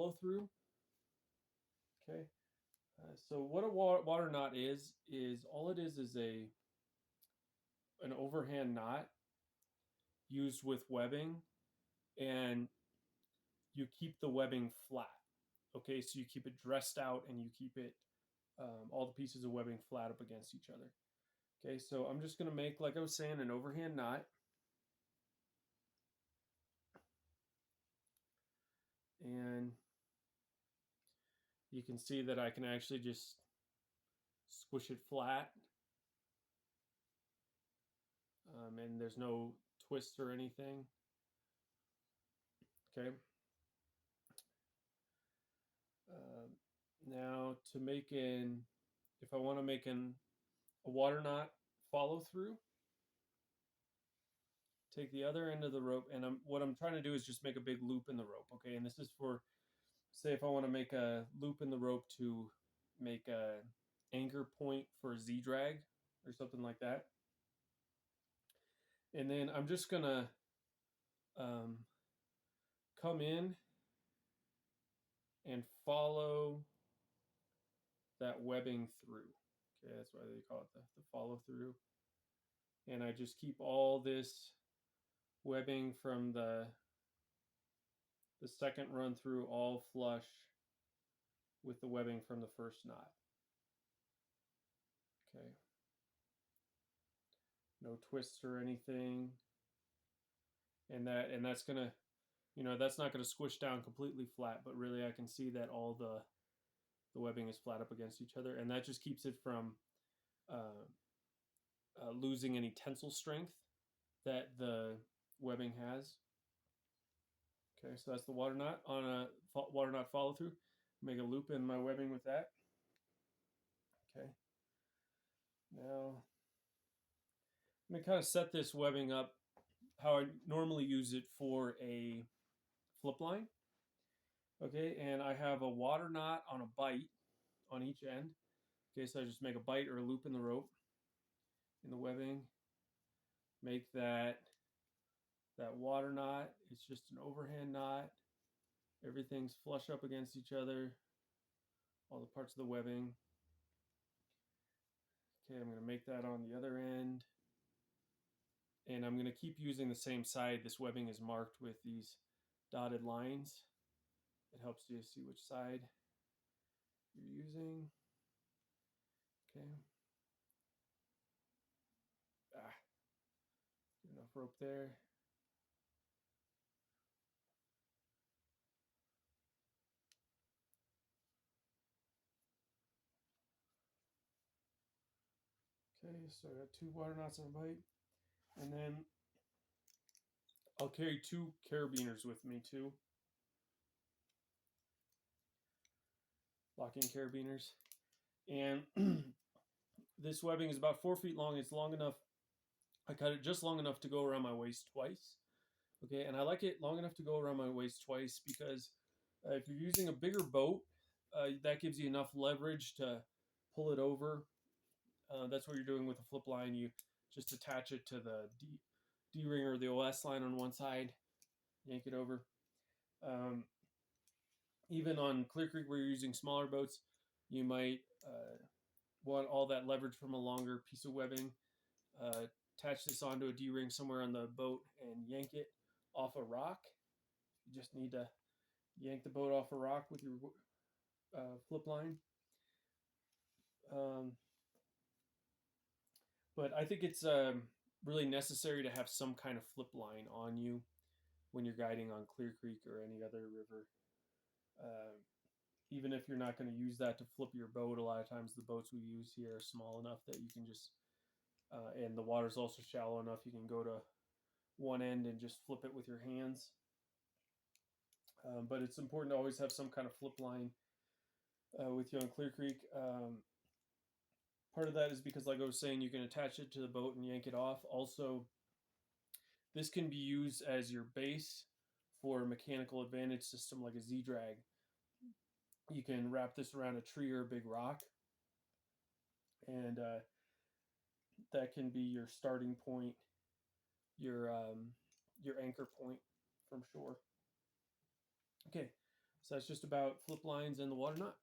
follow through. Okay. So what a water knot is all it is a an overhand knot used with webbing, and you keep the webbing flat. Okay, so you keep it dressed out and you keep it all the pieces of webbing flat up against each other. Okay, so I'm just going to make, like I was saying, an overhand knot. And you can see that I can actually just squish it flat. And there's no twist or anything. Okay. Uh, Now to make if I want to make a water knot follow through, take the other end of the rope, and what I'm trying to do is just make a big loop in the rope. Okay, and this is for, say, if I want to make a loop in the rope to make a anchor point for a Z drag or something like that. And then I'm just gonna um, come in and follow that webbing through. Okay, that's why they call it the follow through. And I just keep all this webbing from the second run through all flush with the webbing from the first knot. Okay. No twists or anything. And that's gonna, that's not gonna squish down completely flat, but really I can see that all the webbing is flat up against each other, and that just keeps it from uh, losing any tensile strength that the webbing has. Okay, so that's the water knot on a water knot follow through. Make a loop in my webbing with that. Okay. Now I'm gonna kind of set this webbing up how I normally use it for a flip line. Okay, and I have a water knot on a bight on each end. Okay, so I just make a bight or a loop in the rope in the webbing. Make that water knot. It's just an overhand knot. Everything's flush up against each other. All the parts of the webbing. Okay, I'm going to make that on the other end. And I'm going to keep using the same side. This webbing is marked with these dotted lines. It helps you see which side you're using. Okay. Get enough rope there. Okay, so I got 2 water knots on a bight. And then I'll carry 2 carabiners with me too. Locking carabiners. And this webbing is about 4 feet long. It's long enough. I cut it just long enough to go around my waist twice. Okay, and I like it long enough to go around my waist twice because if you're using a bigger boat, that gives you enough leverage to pull it over. That's what you're doing with a flip line. You just attach it to the D-ring or the OS line on one side, yank it over. Even on Clear Creek where you're using smaller boats, you might want all that leverage from a longer piece of webbing. Attach this onto a D-ring somewhere on the boat and yank it off a rock. You just need to yank the boat off a rock with your flip line. But I think it's really necessary to have some kind of flip line on you when you're guiding on Clear Creek or any other river. Even if you're not going to use that to flip your boat, a lot of times the boats we use here are small enough that you can just, and the water's also shallow enough, you can go to one end and just flip it with your hands. But it's important to always have some kind of flip line with you on Clear Creek. Part of that is because, like I was saying, you can attach it to the boat and yank it off. Also, this can be used as your base for a mechanical advantage system like a Z-drag. You can wrap this around a tree or a big rock, and that can be your starting point, your anchor point from shore. Okay, So that's just about flip lines and the water knot.